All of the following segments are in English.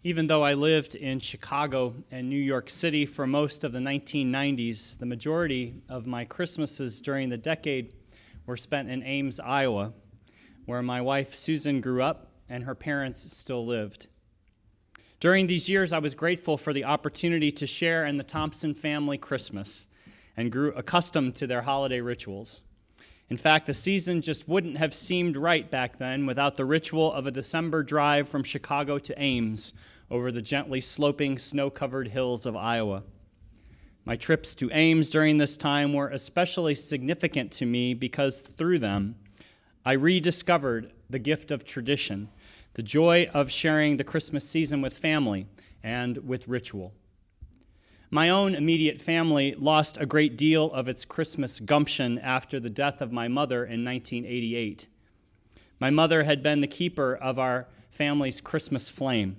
Even though I lived in Chicago and New York City for most of the 1990s, the majority of my Christmases during the decade were spent in Ames, Iowa, where my wife Susan grew up and her parents still lived. During these years, I was grateful for the opportunity to share in the Thompson family Christmas and grew accustomed to their holiday rituals. In fact, the season just wouldn't have seemed right back then without the ritual of a December drive from Chicago to Ames over the gently sloping, snow-covered hills of Iowa. My trips to Ames during this time were especially significant to me because through them, I rediscovered the gift of tradition, the joy of sharing the Christmas season with family and with ritual. My own immediate family lost a great deal of its Christmas gumption after the death of my mother in 1988. My mother had been the keeper of our family's Christmas flame.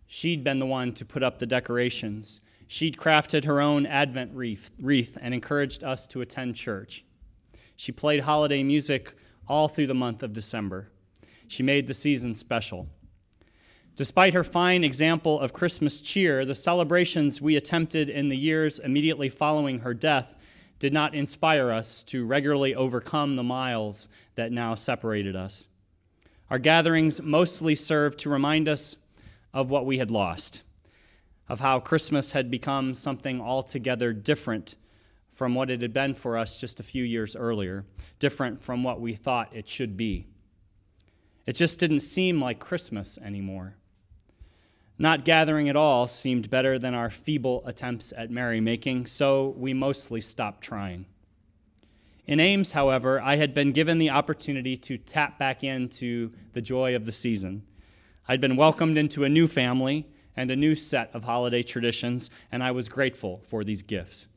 She'd been the one to put up the decorations. She'd crafted her own Advent wreath and encouraged us to attend church. She played holiday music all through the month of December. She made the season special. Despite her fine example of Christmas cheer, the celebrations we attempted in the years immediately following her death did not inspire us to regularly overcome the miles that now separated us. Our gatherings mostly served to remind us of what we had lost, of how Christmas had become something altogether different from what it had been for us just a few years earlier, different from what we thought it should be. It just didn't seem like Christmas anymore. Not gathering at all seemed better than our feeble attempts at merrymaking, so we mostly stopped trying. In Ames, however, I had been given the opportunity to tap back into the joy of the season. I'd been welcomed into a new family and a new set of holiday traditions, and I was grateful for these gifts.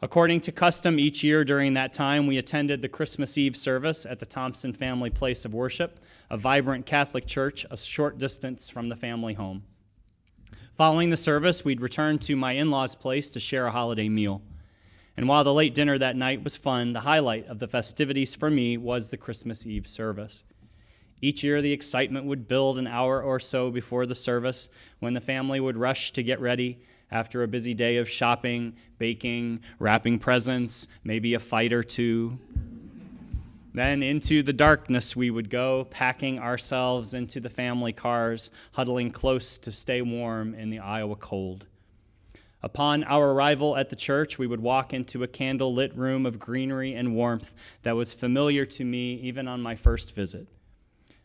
According to custom, each year during that time, we attended the Christmas Eve service at the Thompson family place of worship, a vibrant Catholic church a short distance from the family home. Following the service, we'd return to my in-laws' place to share a holiday meal. And while the late dinner that night was fun, the highlight of the festivities for me was the Christmas Eve service. Each year, the excitement would build an hour or so before the service when the family would rush to get ready after a busy day of shopping, baking, wrapping presents, maybe a fight or two. Then into the darkness we would go, packing ourselves into the family cars, huddling close to stay warm in the Iowa cold. Upon our arrival at the church, we would walk into a candle-lit room of greenery and warmth that was familiar to me even on my first visit.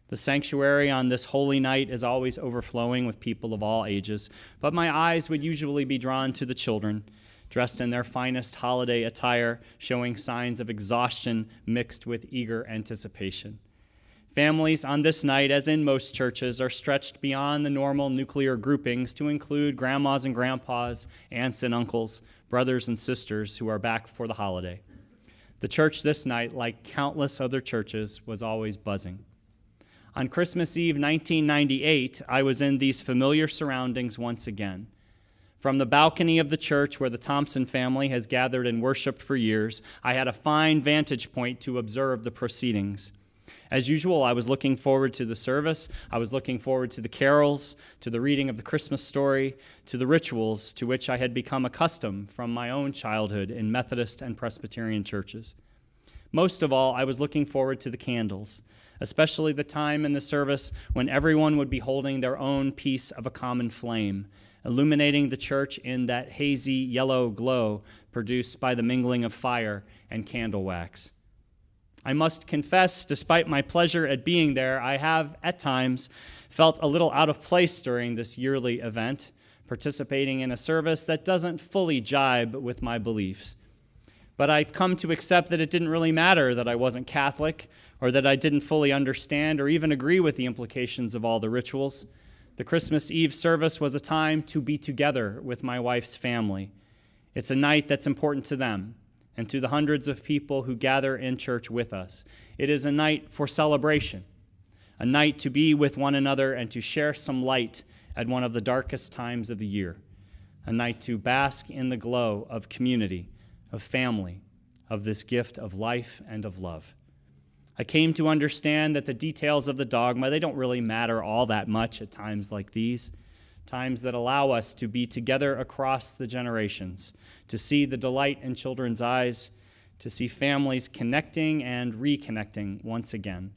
The sanctuary on this holy night is always overflowing with people of all ages, but my eyes would usually be drawn to the children, dressed in their finest holiday attire, showing signs of exhaustion mixed with eager anticipation. Families on this night, as in most churches, are stretched beyond the normal nuclear groupings to include grandmas and grandpas, aunts and uncles, brothers and sisters who are back for the holiday. The church this night, like countless other churches, was always buzzing. On Christmas Eve 1998, I was in these familiar surroundings once again. From the balcony of the church where the Thompson family has gathered and worshiped for years, I had a fine vantage point to observe the proceedings. As usual, I was looking forward to the service. I was looking forward to the carols, to the reading of the Christmas story, to the rituals to which I had become accustomed from my own childhood in Methodist and Presbyterian churches. Most of all, I was looking forward to the candles, especially the time in the service when everyone would be holding their own piece of a common flame, illuminating the church in that hazy yellow glow produced by the mingling of fire and candle wax. I must confess, despite my pleasure at being there, I have, at times, felt a little out of place during this yearly event, participating in a service that doesn't fully jibe with my beliefs. But I've come to accept that it didn't really matter that I wasn't Catholic, or that I didn't fully understand or even agree with the implications of all the rituals. The Christmas Eve service was a time to be together with my wife's family. It's a night that's important to them and to the hundreds of people who gather in church with us. It is a night for celebration, a night to be with one another and to share some light at one of the darkest times of the year, a night to bask in the glow of community, of family, of this gift of life and of love. I came to understand that the details of the dogma, they don't really matter all that much at times like these. times that allow us to be together across the generations, to see the delight in children's eyes, to see families connecting and reconnecting once again,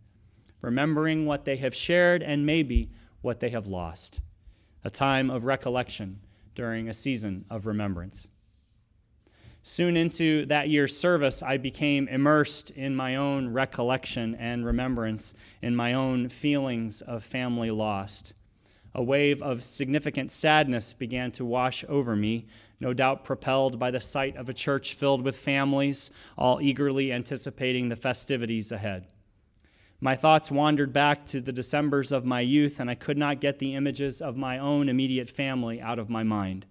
remembering what they have shared and maybe what they have lost, a time of recollection during a season of remembrance. Soon into that year's service, I became immersed in my own recollection and remembrance, in my own feelings of family lost. A wave of significant sadness began to wash over me, no doubt propelled by the sight of a church filled with families, all eagerly anticipating the festivities ahead. My thoughts wandered back to the Decembers of my youth, and I could not get the images of my own immediate family out of my mind.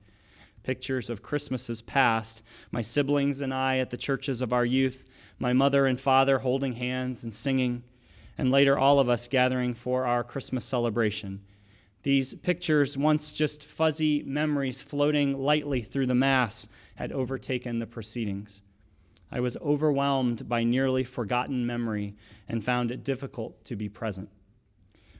Pictures of Christmases past, my siblings and I at the churches of our youth, my mother and father holding hands and singing, and later all of us gathering for our Christmas celebration. These pictures, once just fuzzy memories floating lightly through the Mass, had overtaken the proceedings. I was overwhelmed by nearly forgotten memory and found it difficult to be present.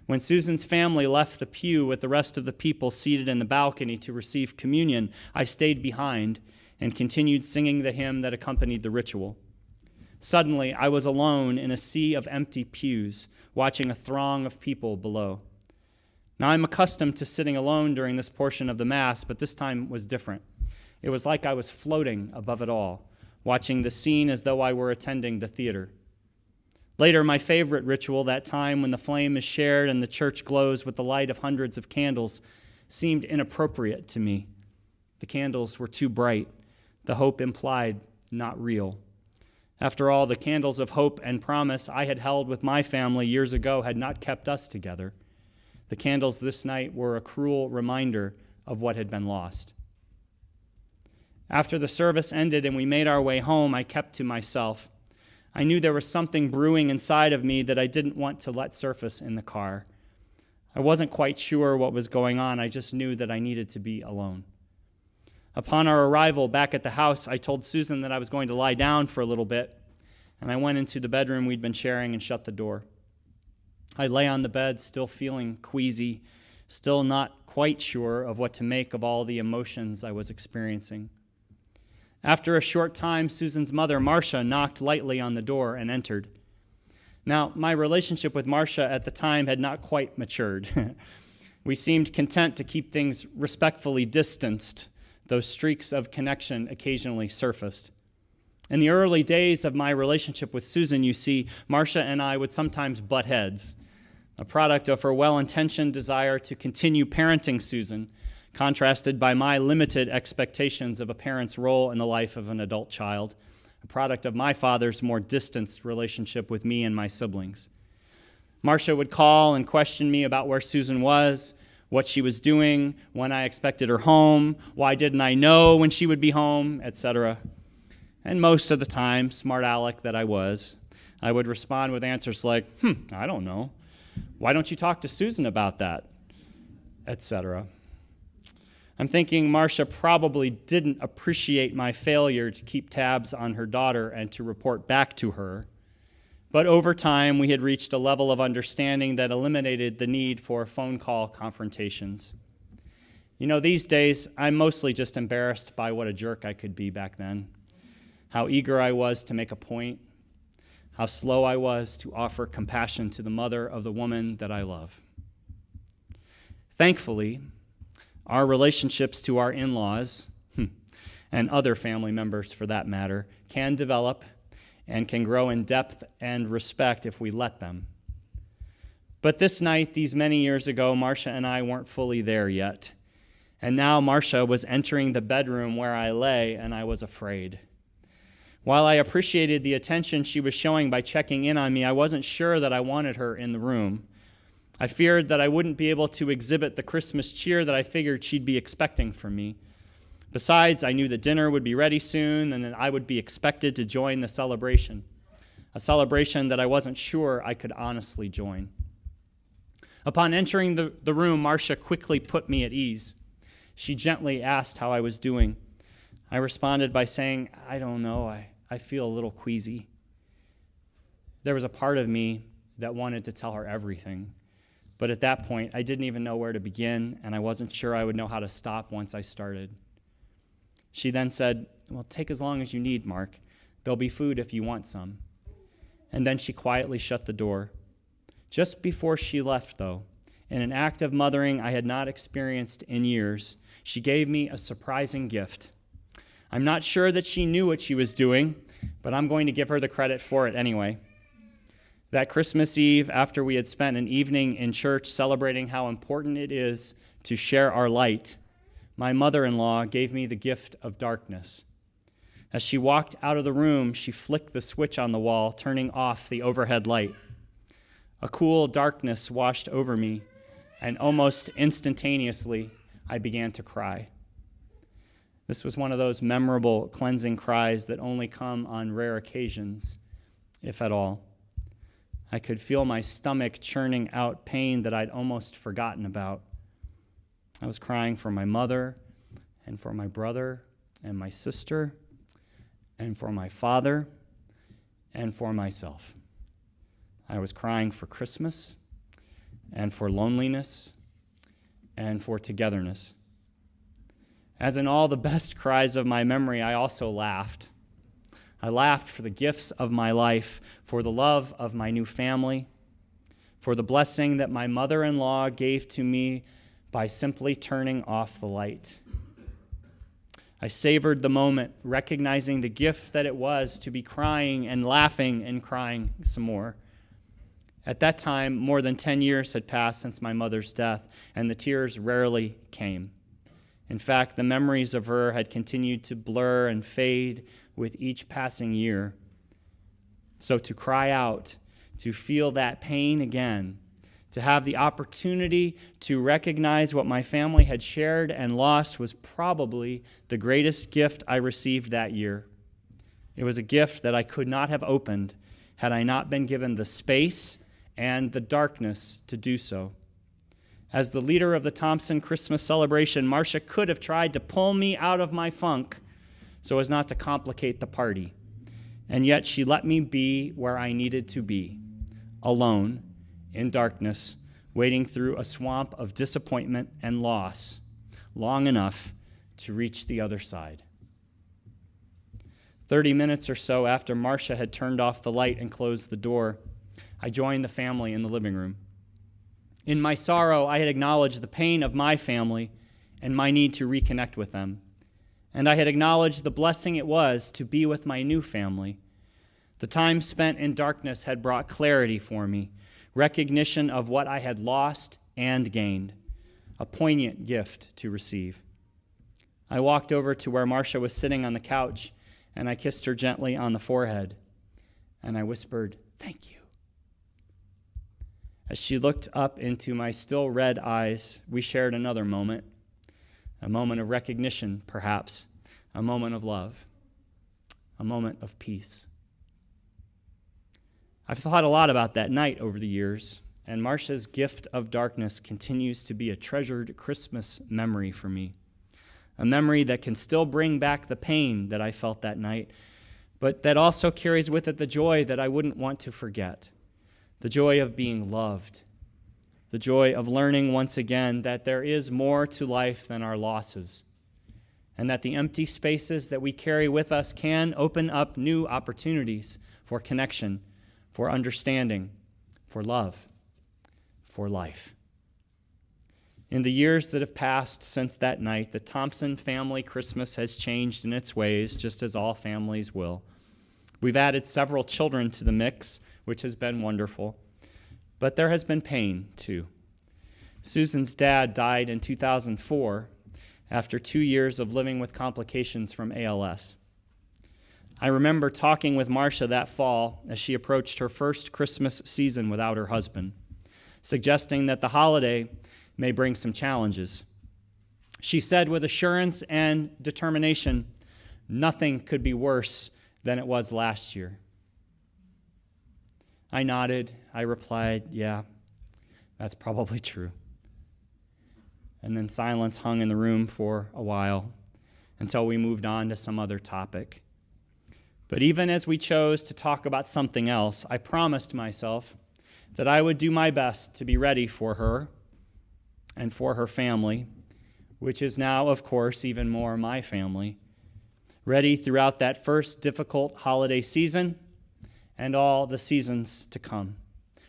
When Susan's family left the pew with the rest of the people seated in the balcony to receive communion, I stayed behind and continued singing the hymn that accompanied the ritual. Suddenly, I was alone in a sea of empty pews, watching a throng of people below. Now, I'm accustomed to sitting alone during this portion of the Mass, but this time was different. It was like I was floating above it all, watching the scene as though I were attending the theater. Later, my favorite ritual, that time when the flame is shared and the church glows with the light of hundreds of candles, seemed inappropriate to me. The candles were too bright, the hope implied not real. After all, the candles of hope and promise I had held with my family years ago had not kept us together. The candles this night were a cruel reminder of what had been lost. After the service ended and we made our way home, I kept to myself. I knew there was something brewing inside of me that I didn't want to let surface in the car. I wasn't quite sure what was going on. I just knew that I needed to be alone. Upon our arrival back at the house, I told Susan that I was going to lie down for a little bit, and I went into the bedroom we'd been sharing and shut the door. I lay on the bed, still feeling queasy, still not quite sure of what to make of all the emotions I was experiencing. After a short time, Susan's mother, Marcia, knocked lightly on the door and entered. Now, my relationship with Marcia at the time had not quite matured. We seemed content to keep things respectfully distanced, though streaks of connection occasionally surfaced. In the early days of my relationship with Susan, you see, Marcia and I would sometimes butt heads, a product of her well-intentioned desire to continue parenting Susan, contrasted by my limited expectations of a parent's role in the life of an adult child, a product of my father's more distanced relationship with me and my siblings. Marcia would call and question me about where Susan was, what she was doing, when I expected her home, why didn't I know when she would be home, etc. And most of the time, smart aleck that I was, I would respond with answers like, I don't know. Why don't you talk to Susan about that, etc. I'm thinking Marcia probably didn't appreciate my failure to keep tabs on her daughter and to report back to her. But over time, we had reached a level of understanding that eliminated the need for phone call confrontations. You know, these days, I'm mostly just embarrassed by what a jerk I could be back then, how eager I was to make a point, how slow I was to offer compassion to the mother of the woman that I love. Thankfully, our relationships to our in-laws, and other family members for that matter, can develop and can grow in depth and respect if we let them. But this night, these many years ago, Marcia and I weren't fully there yet. And now Marcia was entering the bedroom where I lay, and I was afraid. While I appreciated the attention she was showing by checking in on me, I wasn't sure that I wanted her in the room. I feared that I wouldn't be able to exhibit the Christmas cheer that I figured she'd be expecting from me. Besides, I knew that dinner would be ready soon and that I would be expected to join the celebration, a celebration that I wasn't sure I could honestly join. Upon entering the room, Marcia quickly put me at ease. She gently asked how I was doing. I responded by saying, I don't know, I feel a little queasy. There was a part of me that wanted to tell her everything. But at that point, I didn't even know where to begin, and I wasn't sure I would know how to stop once I started. She then said, "Well, take as long as you need, Mark. There'll be food if you want some." And then she quietly shut the door. Just before she left, though, in an act of mothering I had not experienced in years, she gave me a surprising gift. I'm not sure that she knew what she was doing, but I'm going to give her the credit for it anyway. That Christmas Eve, after we had spent an evening in church celebrating how important it is to share our light, my mother-in-law gave me the gift of darkness. As she walked out of the room, she flicked the switch on the wall, turning off the overhead light. A cool darkness washed over me, and almost instantaneously, I began to cry. This was one of those memorable cleansing cries that only come on rare occasions, if at all. I could feel my stomach churning out pain that I'd almost forgotten about. I was crying for my mother, and for my brother, and my sister, and for my father, and for myself. I was crying for Christmas, and for loneliness, and for togetherness. As in all the best cries of my memory, I also laughed. I laughed for the gifts of my life, for the love of my new family, for the blessing that my mother-in-law gave to me by simply turning off the light. I savored the moment, recognizing the gift that it was to be crying and laughing and crying some more. At that time, more than 10 years had passed since my mother's death, and the tears rarely came. In fact, the memories of her had continued to blur and fade with each passing year. So to cry out, to feel that pain again, to have the opportunity to recognize what my family had shared and lost was probably the greatest gift I received that year. It was a gift that I could not have opened had I not been given the space and the darkness to do so. As the leader of the Thompson Christmas celebration, Marcia could have tried to pull me out of my funk so as not to complicate the party. And yet she let me be where I needed to be, alone, in darkness, wading through a swamp of disappointment and loss, long enough to reach the other side. 30 minutes or so after Marcia had turned off the light and closed the door, I joined the family in the living room. In my sorrow, I had acknowledged the pain of my family and my need to reconnect with them. And I had acknowledged the blessing it was to be with my new family. The time spent in darkness had brought clarity for me, recognition of what I had lost and gained, a poignant gift to receive. I walked over to where Marcia was sitting on the couch, and I kissed her gently on the forehead, and I whispered, "Thank you." As she looked up into my still red eyes, we shared another moment, a moment of recognition, perhaps, a moment of love, a moment of peace. I've thought a lot about that night over the years, and Marcia's gift of darkness continues to be a treasured Christmas memory for me, a memory that can still bring back the pain that I felt that night, but that also carries with it the joy that I wouldn't want to forget, the joy of being loved, the joy of learning once again that there is more to life than our losses, and that the empty spaces that we carry with us can open up new opportunities for connection, for understanding, for love, for life. In the years that have passed since that night, the Thompson family Christmas has changed in its ways, just as all families will. We've added several children to the mix, which has been wonderful. But there has been pain, too. Susan's dad died in 2004 after 2 years of living with complications from ALS. I remember talking with Marcia that fall as she approached her first Christmas season without her husband, suggesting that the holiday may bring some challenges. She said with assurance and determination, nothing could be worse than it was last year. I nodded. I replied, yeah, that's probably true. And then silence hung in the room for a while until we moved on to some other topic. But even as we chose to talk about something else, I promised myself that I would do my best to be ready for her and for her family, which is now, of course, even more my family, ready throughout that first difficult holiday season and all the seasons to come,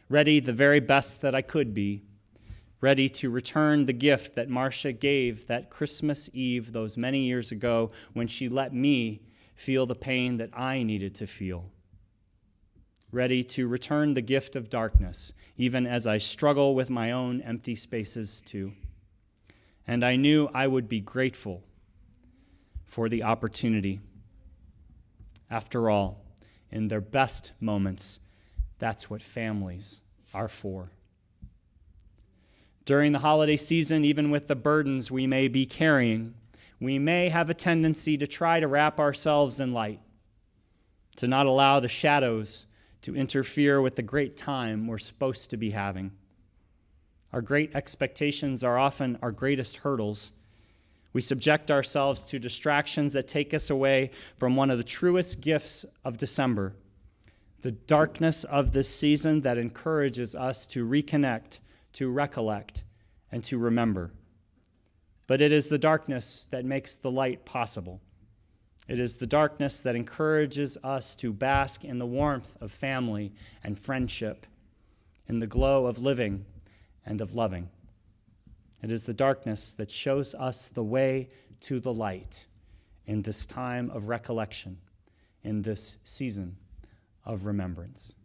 ready the very best that I could be, ready to return the gift that Marcia gave that Christmas Eve those many years ago when she let me feel the pain that I needed to feel, ready to return the gift of darkness, even as I struggle with my own empty spaces too. And I knew I would be grateful for the opportunity. After all, in their best moments, that's what families are for. During the holiday season, even with the burdens we may be carrying, we may have a tendency to try to wrap ourselves in light, to not allow the shadows to interfere with the great time we're supposed to be having. Our great expectations are often our greatest hurdles. We subject ourselves to distractions that take us away from one of the truest gifts of December, the darkness of this season that encourages us to reconnect, to recollect, and to remember. But it is the darkness that makes the light possible. It is the darkness that encourages us to bask in the warmth of family and friendship, in the glow of living and of loving. It is the darkness that shows us the way to the light in this time of recollection, in this season of remembrance.